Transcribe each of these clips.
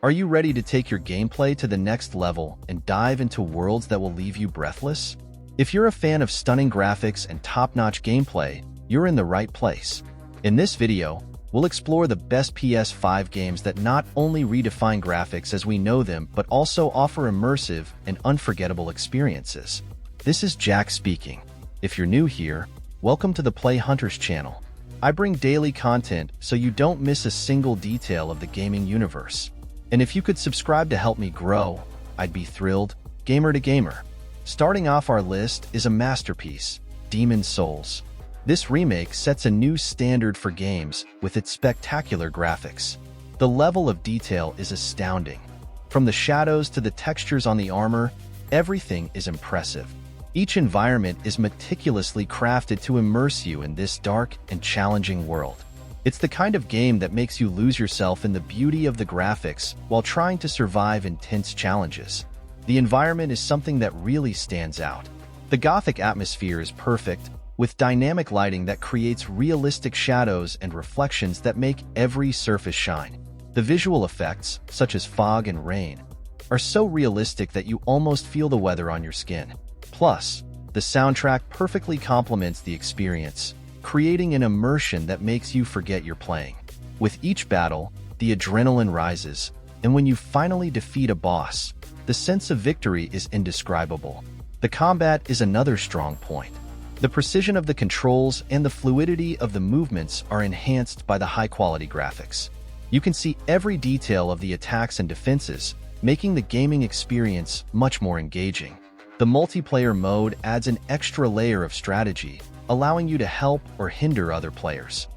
Are you ready to take your gameplay to the next level and dive into worlds that will leave you breathless? If you're a fan of stunning graphics and top-notch gameplay, you're in the right place. In this video, we'll explore the best PS5 games that not only redefine graphics as we know them, but also offer immersive and unforgettable experiences. This is Jack speaking. If you're new here, welcome to the Play Hunters channel. I bring daily content so you don't miss a single detail of the gaming universe. And if you could subscribe to help me grow, I'd be thrilled. Gamer to gamer. Starting off our list is a masterpiece, Demon's Souls. This remake sets a new standard for games with its spectacular graphics. The level of detail is astounding. From the shadows to the textures on the armor, everything is impressive. Each environment is meticulously crafted to immerse you in this dark and challenging world. It's the kind of game that makes you lose yourself in the beauty of the graphics while trying to survive intense challenges. The environment is something that really stands out. The Gothic atmosphere is perfect, with dynamic lighting that creates realistic shadows and reflections that make every surface shine. The visual effects, such as fog and rain, are so realistic that you almost feel the weather on your skin. Plus, the soundtrack perfectly complements the experience, creating an immersion that makes you forget you're playing. With each battle, the adrenaline rises, and when you finally defeat a boss, the sense of victory is indescribable. The combat is another strong point. The precision of the controls and the fluidity of the movements are enhanced by the high-quality graphics. You can see every detail of the attacks and defenses, making the gaming experience much more engaging. The multiplayer mode adds an extra layer of strategy, allowing you to help or hinder other players.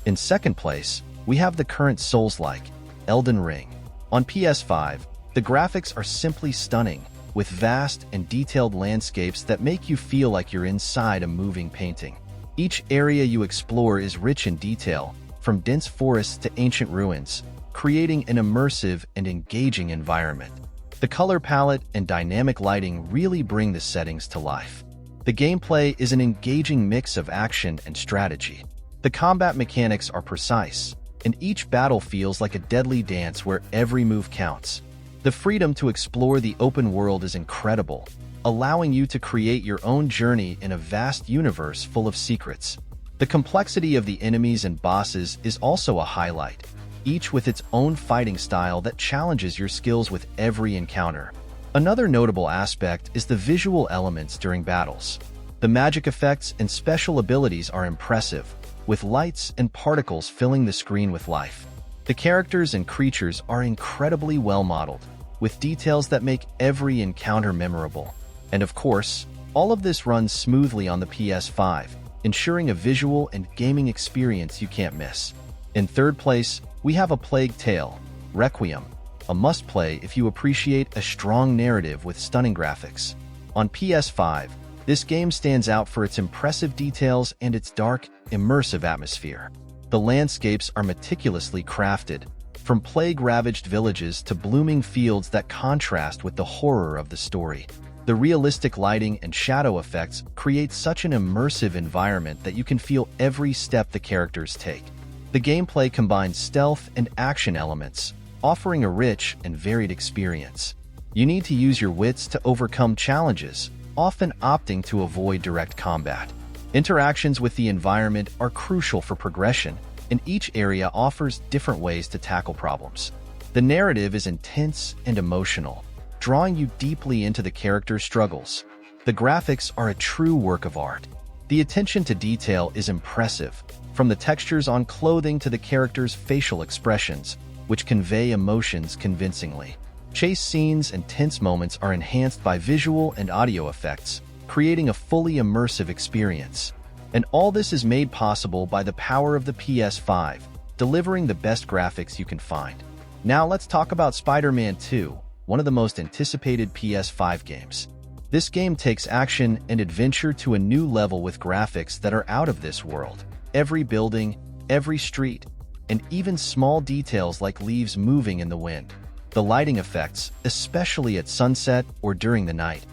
In second place, we have the current Souls-like, Elden Ring. On PS5, the graphics are simply stunning, with vast and detailed landscapes that make you feel like you're inside a moving painting. Each area you explore is rich in detail, from dense forests to ancient ruins, creating an immersive and engaging environment. The color palette and dynamic lighting really bring the settings to life. The gameplay is an engaging mix of action and strategy. The combat mechanics are precise, and each battle feels like a deadly dance where every move counts. The freedom to explore the open world is incredible, allowing you to create your own journey in a vast universe full of secrets. The complexity of the enemies and bosses is also a highlight, each with its own fighting style that challenges your skills with every encounter. Another notable aspect is the visual elements during battles. The magic effects and special abilities are impressive, with lights and particles filling the screen with life. The characters and creatures are incredibly well modeled, with details that make every encounter memorable. And of course, all of this runs smoothly on the PS5, ensuring a visual and gaming experience you can't miss. In third place, we have A Plague Tale: Requiem, a must-play if you appreciate a strong narrative with stunning graphics. On PS5, this game stands out for its impressive details and its dark, immersive atmosphere. The landscapes are meticulously crafted, from plague-ravaged villages to blooming fields that contrast with the horror of the story. The realistic lighting and shadow effects create such an immersive environment that you can feel every step the characters take. The gameplay combines stealth and action elements, offering a rich and varied experience. You need to use your wits to overcome challenges, often opting to avoid direct combat. Interactions with the environment are crucial for progression, and each area offers different ways to tackle problems. The narrative is intense and emotional, drawing you deeply into the characters' struggles. The graphics are a true work of art. The attention to detail is impressive, from the textures on clothing to the characters' facial expressions, which convey emotions convincingly. Chase scenes and tense moments are enhanced by visual and audio effects, creating a fully immersive experience. And all this is made possible by the power of the PS5, delivering the best graphics you can find. Now let's talk about Spider-Man 2, one of the most anticipated PS5 games. This game takes action and adventure to a new level with graphics that are out of this world. Every building, every street, and even small details like leaves moving in the wind. The lighting effects, especially at sunset or during the night,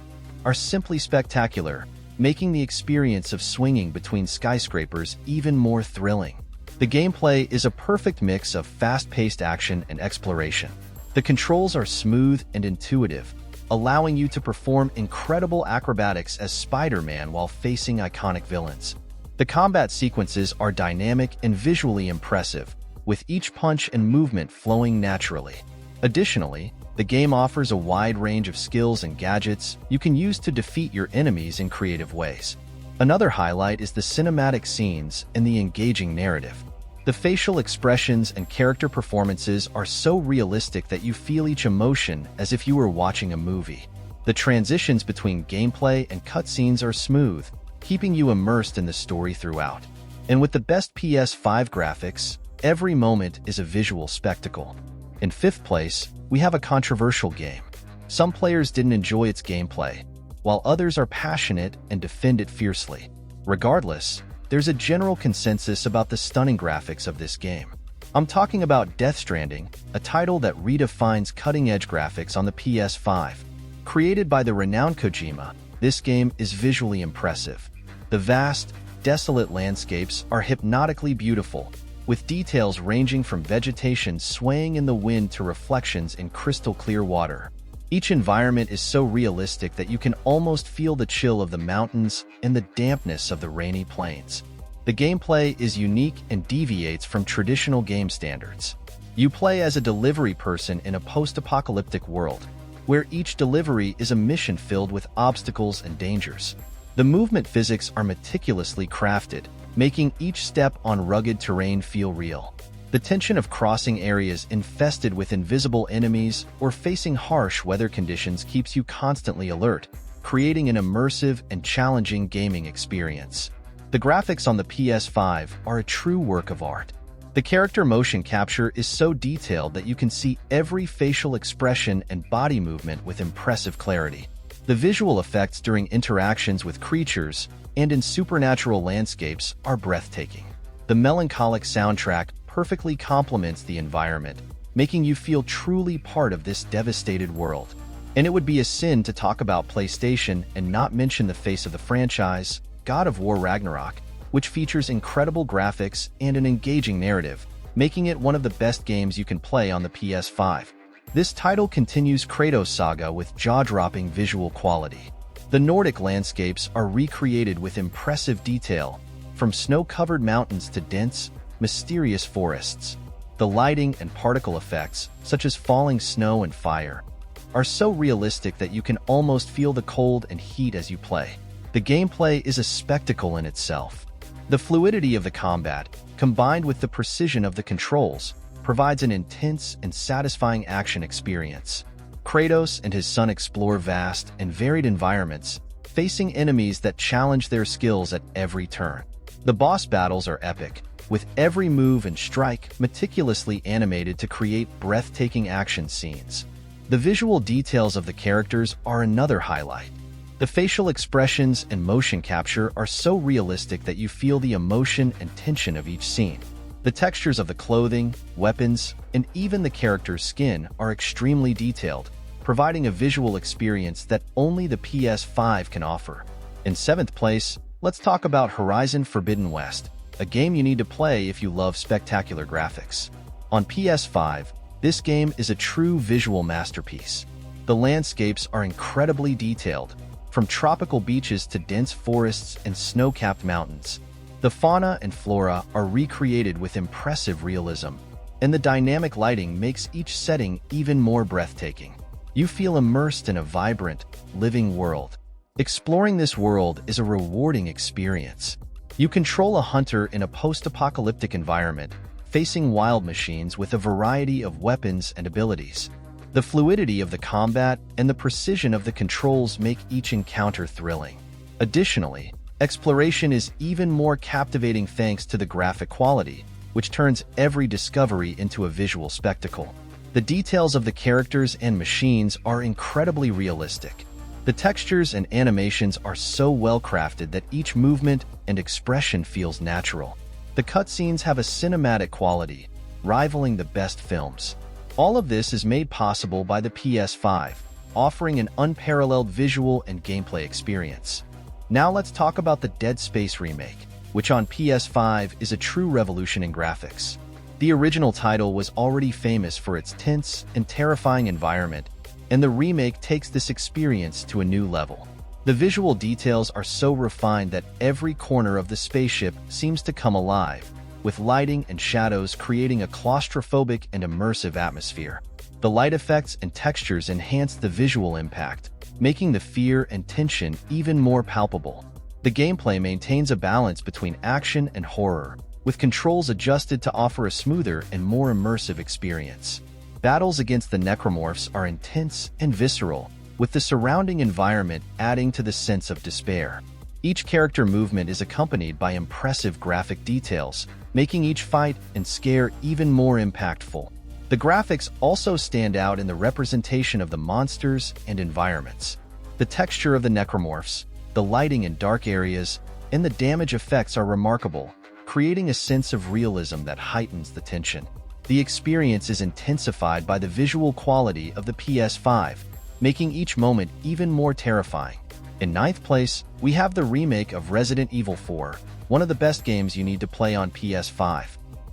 are simply spectacular, making the experience of swinging between skyscrapers even more thrilling. The gameplay is a perfect mix of fast-paced action and exploration. The controls are smooth and intuitive, allowing you to perform incredible acrobatics as Spider-Man while facing iconic villains. The combat sequences are dynamic and visually impressive, with each punch and movement flowing naturally. Additionally, the game offers a wide range of skills and gadgets you can use to defeat your enemies in creative ways. Another highlight is the cinematic scenes and the engaging narrative. The facial expressions and character performances are so realistic that you feel each emotion as if you were watching a movie. The transitions between gameplay and cutscenes are smooth, keeping you immersed in the story throughout. And with the best PS5 graphics, every moment is a visual spectacle. In fifth place, we have a controversial game. Some players didn't enjoy its gameplay, while others are passionate and defend it fiercely. Regardless, there's a general consensus about the stunning graphics of this game. I'm talking about Death Stranding, a title that redefines cutting-edge graphics on the PS5. Created by the renowned Kojima, this game is visually impressive. The vast, desolate landscapes are hypnotically beautiful, with details ranging from vegetation swaying in the wind to reflections in crystal-clear water. Each environment is so realistic that you can almost feel the chill of the mountains and the dampness of the rainy plains. The gameplay is unique and deviates from traditional game standards. You play as a delivery person in a post-apocalyptic world, where each delivery is a mission filled with obstacles and dangers. The movement physics are meticulously crafted, making each step on rugged terrain feel real. The tension of crossing areas infested with invisible enemies or facing harsh weather conditions keeps you constantly alert, creating an immersive and challenging gaming experience. The graphics on the PS5 are a true work of art. The character motion capture is so detailed that you can see every facial expression and body movement with impressive clarity. The visual effects during interactions with creatures and in supernatural landscapes are breathtaking. The melancholic soundtrack perfectly complements the environment, making you feel truly part of this devastated world. And it would be a sin to talk about PlayStation and not mention the face of the franchise, God of War Ragnarok, which features incredible graphics and an engaging narrative, making it one of the best games you can play on the PS5. This title continues Kratos' saga with jaw-dropping visual quality. The Nordic landscapes are recreated with impressive detail, from snow-covered mountains to dense, mysterious forests. The lighting and particle effects, such as falling snow and fire, are so realistic that you can almost feel the cold and heat as you play. The gameplay is a spectacle in itself. The fluidity of the combat, combined with the precision of the controls, provides an intense and satisfying action experience. Kratos and his son explore vast and varied environments, facing enemies that challenge their skills at every turn. The boss battles are epic, with every move and strike meticulously animated to create breathtaking action scenes. The visual details of the characters are another highlight. The facial expressions and motion capture are so realistic that you feel the emotion and tension of each scene. The textures of the clothing, weapons, and even the character's skin are extremely detailed, providing a visual experience that only the PS5 can offer. In seventh place, let's talk about Horizon Forbidden West, a game you need to play if you love spectacular graphics. On PS5, this game is a true visual masterpiece. The landscapes are incredibly detailed, from tropical beaches to dense forests and snow-capped mountains. The fauna and flora are recreated with impressive realism, and the dynamic lighting makes each setting even more breathtaking. You feel immersed in a vibrant, living world. Exploring this world is a rewarding experience. You control a hunter in a post-apocalyptic environment, facing wild machines with a variety of weapons and abilities. The fluidity of the combat and the precision of the controls make each encounter thrilling. Additionally, exploration is even more captivating thanks to the graphic quality, which turns every discovery into a visual spectacle. The details of the characters and machines are incredibly realistic. The textures and animations are so well crafted that each movement and expression feels natural. The cutscenes have a cinematic quality, rivaling the best films. All of this is made possible by the PS5, offering an unparalleled visual and gameplay experience. Now let's talk about the Dead Space remake. which on PS5 is a true revolution in graphics. The original title was already famous for its tense and terrifying environment, and the remake takes this experience to a new level. The visual details are so refined that every corner of the spaceship seems to come alive, with lighting and shadows creating a claustrophobic and immersive atmosphere. The light effects and textures enhance the visual impact, making the fear and tension even more palpable. The gameplay maintains a balance between action and horror, with controls adjusted to offer a smoother and more immersive experience. Battles against the necromorphs are intense and visceral, with the surrounding environment adding to the sense of despair. Each character movement is accompanied by impressive graphic details, making each fight and scare even more impactful. The graphics also stand out in the representation of the monsters and environments. The texture of the necromorphs, the lighting in dark areas, and the damage effects are remarkable, creating a sense of realism that heightens the tension. The experience is intensified by the visual quality of the PS5, making each moment even more terrifying. In ninth place, we have the remake of Resident Evil 4, one of the best games you need to play on PS5.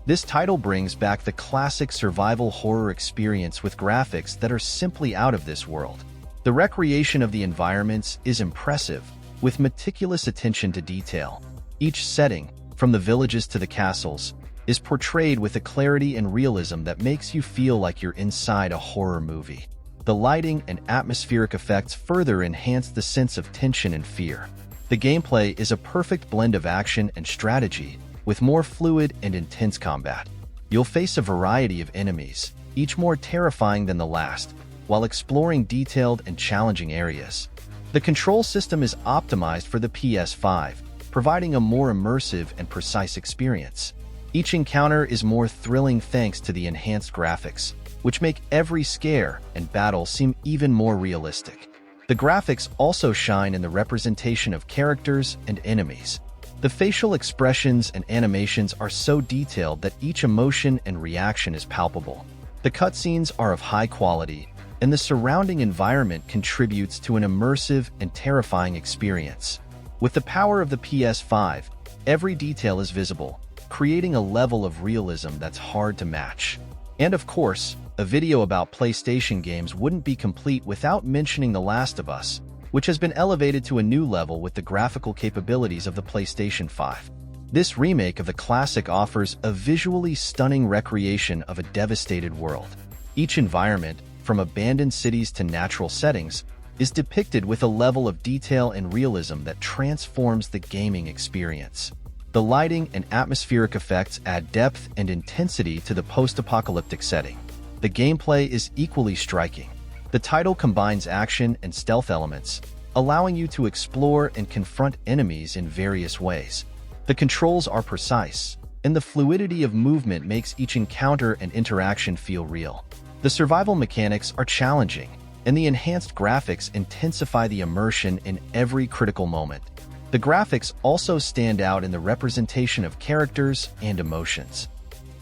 This title brings back the classic survival horror experience with graphics that are simply out of this world. The recreation of the environments is impressive, with meticulous attention to detail. Each setting, from the villages to the castles, is portrayed with a clarity and realism that makes you feel like you're inside a horror movie. The lighting and atmospheric effects further enhance the sense of tension and fear. The gameplay is a perfect blend of action and strategy, with more fluid and intense combat. You'll face a variety of enemies, each more terrifying than the last, while exploring detailed and challenging areas. The control system is optimized for the PS5, providing a more immersive and precise experience. Each encounter is more thrilling thanks to the enhanced graphics, which make every scare and battle seem even more realistic. The graphics also shine in the representation of characters and enemies. The facial expressions and animations are so detailed that each emotion and reaction is palpable. The cutscenes are of high quality, and the surrounding environment contributes to an immersive and terrifying experience. With the power of the PS5, every detail is visible, creating a level of realism that's hard to match. And of course, a video about PlayStation games wouldn't be complete without mentioning The Last of Us, which has been elevated to a new level with the graphical capabilities of the PlayStation 5. This remake of the classic offers a visually stunning recreation of a devastated world. Each environment, from abandoned cities to natural settings, is depicted with a level of detail and realism that transforms the gaming experience. The lighting and atmospheric effects add depth and intensity to the post-apocalyptic setting. The gameplay is equally striking. The title combines action and stealth elements, allowing you to explore and confront enemies in various ways. The controls are precise, and the fluidity of movement makes each encounter and interaction feel real. The survival mechanics are challenging, and the enhanced graphics intensify the immersion in every critical moment. The graphics also stand out in the representation of characters and emotions.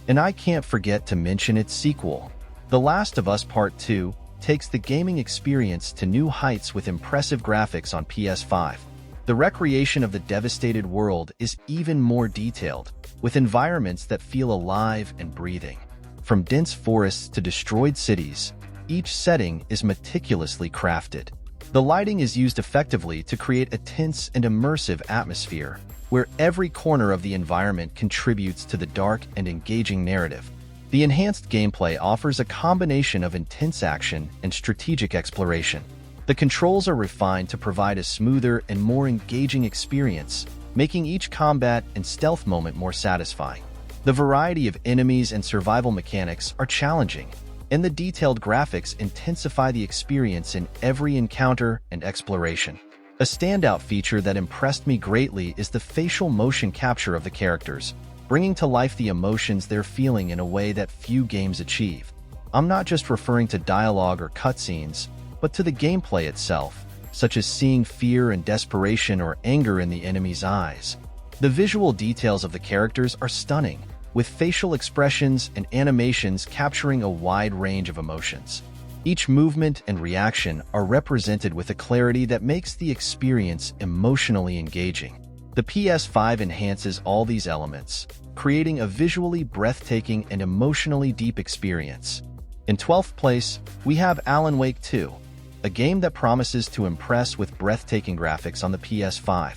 And I can't forget to mention its sequel. The Last of Us Part 2 takes the gaming experience to new heights with impressive graphics on PS5. The recreation of the devastated world is even more detailed, with environments that feel alive and breathing. From dense forests to destroyed cities, each setting is meticulously crafted. The lighting is used effectively to create a tense and immersive atmosphere, where every corner of the environment contributes to the dark and engaging narrative. The enhanced gameplay offers a combination of intense action and strategic exploration. The controls are refined to provide a smoother and more engaging experience, making each combat and stealth moment more satisfying. The variety of enemies and survival mechanics are challenging, and the detailed graphics intensify the experience in every encounter and exploration. A standout feature that impressed me greatly is the facial motion capture of the characters, bringing to life the emotions they're feeling in a way that few games achieve. I'm not just referring to dialogue or cutscenes, but to the gameplay itself, such as seeing fear and desperation or anger in the enemy's eyes. The visual details of the characters are stunning, with facial expressions and animations capturing a wide range of emotions. Each movement and reaction are represented with a clarity that makes the experience emotionally engaging. The PS5 enhances all these elements, creating a visually breathtaking and emotionally deep experience. In 12th place, we have Alan Wake 2, a game that promises to impress with breathtaking graphics on the PS5.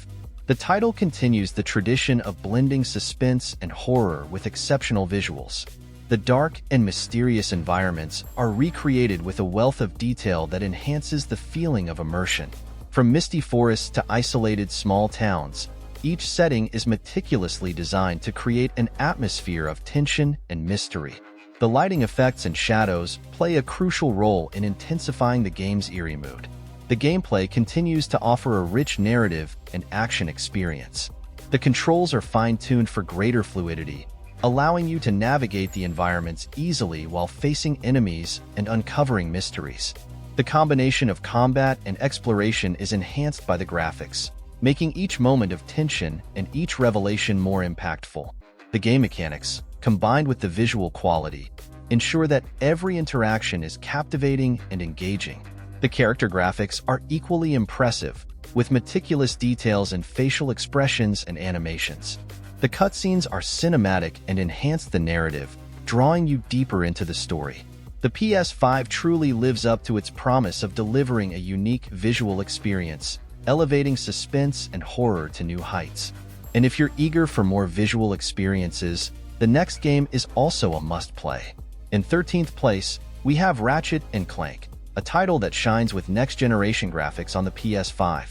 The title continues the tradition of blending suspense and horror with exceptional visuals. The dark and mysterious environments are recreated with a wealth of detail that enhances the feeling of immersion. From misty forests to isolated small towns, each setting is meticulously designed to create an atmosphere of tension and mystery. The lighting effects and shadows play a crucial role in intensifying the game's eerie mood. The gameplay continues to offer a rich narrative and action experience. The controls are fine-tuned for greater fluidity, allowing you to navigate the environments easily while facing enemies and uncovering mysteries. The combination of combat and exploration is enhanced by the graphics, making each moment of tension and each revelation more impactful. The game mechanics, combined with the visual quality, ensure that every interaction is captivating and engaging. The character graphics are equally impressive, with meticulous details in facial expressions and animations. The cutscenes are cinematic and enhance the narrative, drawing you deeper into the story. The PS5 truly lives up to its promise of delivering a unique visual experience, elevating suspense and horror to new heights. And if you're eager for more visual experiences, the next game is also a must-play. In 13th place, we have Ratchet & Clank, a title that shines with next-generation graphics on the PS5.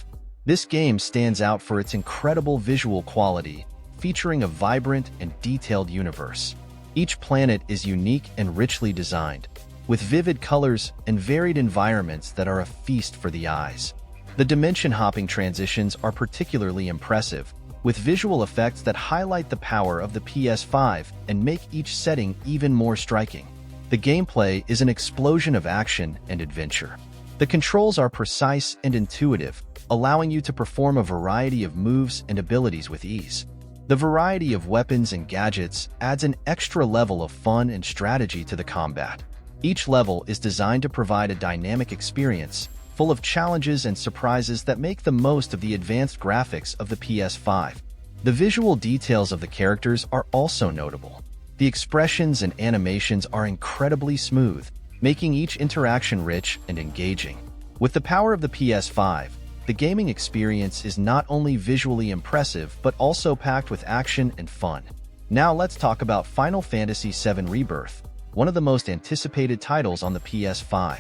This game stands out for its incredible visual quality, featuring a vibrant and detailed universe. Each planet is unique and richly designed, with vivid colors and varied environments that are a feast for the eyes. The dimension-hopping transitions are particularly impressive, with visual effects that highlight the power of the PS5 and make each setting even more striking. The gameplay is an explosion of action and adventure. The controls are precise and intuitive, allowing you to perform a variety of moves and abilities with ease. The variety of weapons and gadgets adds an extra level of fun and strategy to the combat. Each level is designed to provide a dynamic experience, full of challenges and surprises that make the most of the advanced graphics of the PS5. The visual details of the characters are also notable. The expressions and animations are incredibly smooth, making each interaction rich and engaging. With the power of the PS5, the gaming experience is not only visually impressive but also packed with action and fun. Now let's talk about Final Fantasy VII Rebirth, one of the most anticipated titles on the PS5.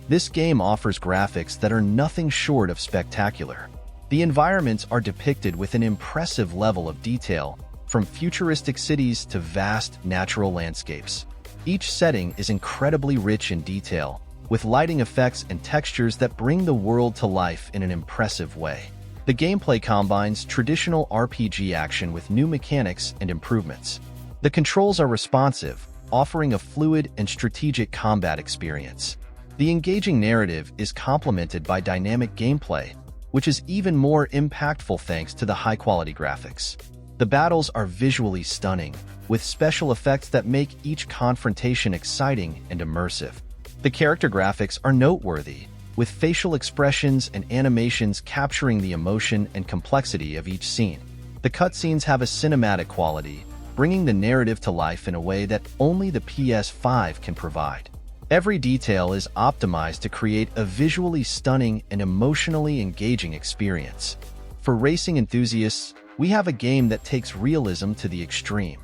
This game offers graphics that are nothing short of spectacular. The environments are depicted with an impressive level of detail, from futuristic cities to vast natural landscapes. Each setting is incredibly rich in detail, with lighting effects and textures that bring the world to life in an impressive way. The gameplay combines traditional RPG action with new mechanics and improvements. The controls are responsive, offering a fluid and strategic combat experience. The engaging narrative is complemented by dynamic gameplay, which is even more impactful thanks to the high-quality graphics. The battles are visually stunning, with special effects that make each confrontation exciting and immersive. The character graphics are noteworthy, with facial expressions and animations capturing the emotion and complexity of each scene. The cutscenes have a cinematic quality, bringing the narrative to life in a way that only the PS5 can provide. Every detail is optimized to create a visually stunning and emotionally engaging experience. For racing enthusiasts, we have a game that takes realism to the extreme: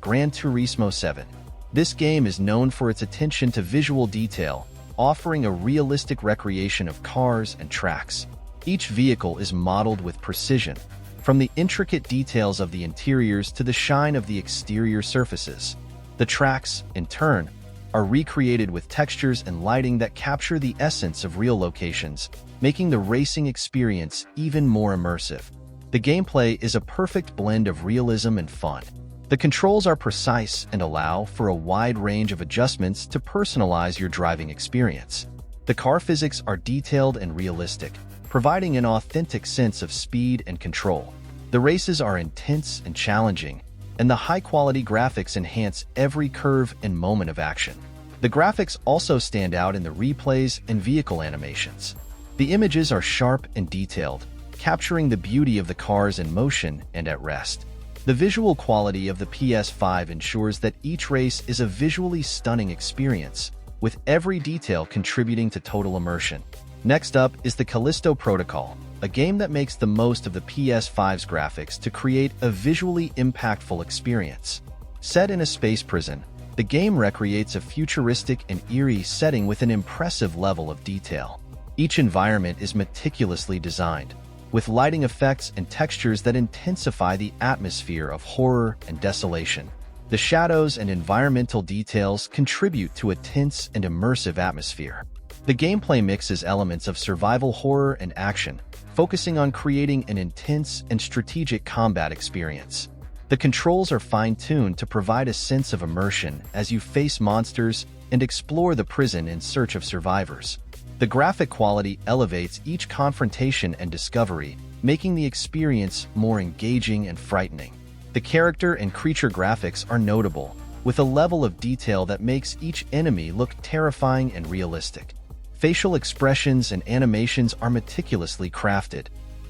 Gran Turismo 7. This game is known for its attention to visual detail, offering a realistic recreation of cars and tracks. Each vehicle is modeled with precision, from the intricate details of the interiors to the shine of the exterior surfaces. The tracks, in turn, are recreated with textures and lighting that capture the essence of real locations, making the racing experience even more immersive. The gameplay is a perfect blend of realism and fun. The controls are precise and allow for a wide range of adjustments to personalize your driving experience. The car physics are detailed and realistic, providing an authentic sense of speed and control. The races are intense and challenging, and the high-quality graphics enhance every curve and moment of action. The graphics also stand out in the replays and vehicle animations. The images are sharp and detailed, capturing the beauty of the cars in motion and at rest. The visual quality of the PS5 ensures that each race is a visually stunning experience, with every detail contributing to total immersion. Next up is the Callisto Protocol, a game that makes the most of the PS5's graphics to create a visually impactful experience. Set in a space prison, the game recreates a futuristic and eerie setting with an impressive level of detail. Each environment is meticulously designed, with lighting effects and textures that intensify the atmosphere of horror and desolation. The shadows and environmental details contribute to a tense and immersive atmosphere. The gameplay mixes elements of survival horror and action, focusing on creating an intense and strategic combat experience. The controls are fine-tuned to provide a sense of immersion as you face monsters and explore the prison in search of survivors. The graphic quality elevates each confrontation and discovery, making the experience more engaging and frightening. The character and creature graphics are notable, with a level of detail that makes each enemy look terrifying and realistic. Facial expressions and animations are meticulously crafted,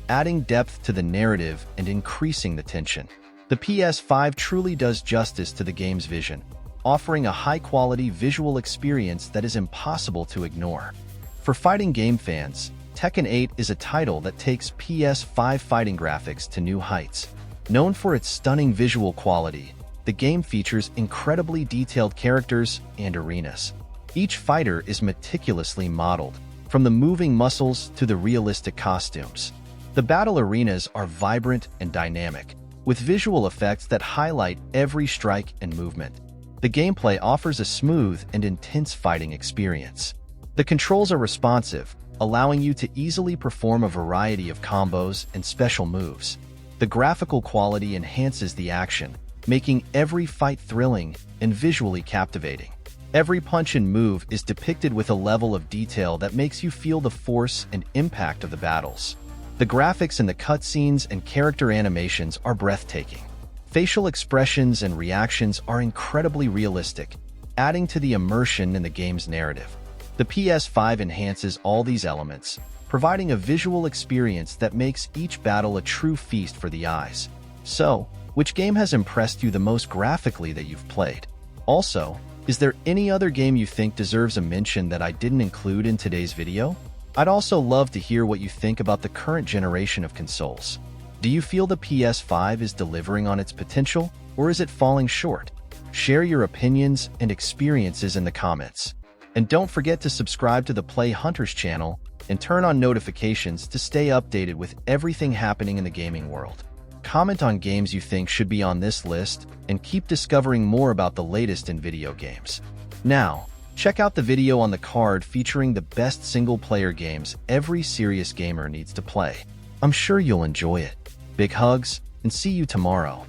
adding depth to the narrative and increasing the tension. The PS5 truly does justice to the game's vision, offering a high-quality visual experience that is impossible to ignore. For fighting game fans, Tekken 8 is a title that takes PS5 fighting graphics to new heights. Known for its stunning visual quality, the game features incredibly detailed characters and arenas. Each fighter is meticulously modeled, from the moving muscles to the realistic costumes. The battle arenas are vibrant and dynamic, with visual effects that highlight every strike and movement. The gameplay offers a smooth and intense fighting experience. The controls are responsive, allowing you to easily perform a variety of combos and special moves. The graphical quality enhances the action, making every fight thrilling and visually captivating. Every punch and move is depicted with a level of detail that makes you feel the force and impact of the battles. The graphics in the cutscenes and character animations are breathtaking. Facial expressions and reactions are incredibly realistic, adding to the immersion in the game's narrative. The PS5 enhances all these elements, providing a visual experience that makes each battle a true feast for the eyes. So, which game has impressed you the most graphically that you've played? Also, is there any other game you think deserves a mention that I didn't include in today's video? I'd also love to hear what you think about the current generation of consoles. Do you feel the PS5 is delivering on its potential, or is it falling short? Share your opinions and experiences in the comments. And don't forget to subscribe to the Play Hunters channel and turn on notifications to stay updated with everything happening in the gaming world. Comment on games you think should be on this list, and keep discovering more about the latest in video games. Now, check out the video on the card featuring the best single-player games every serious gamer needs to play. I'm sure you'll enjoy it. Big hugs, and see you tomorrow.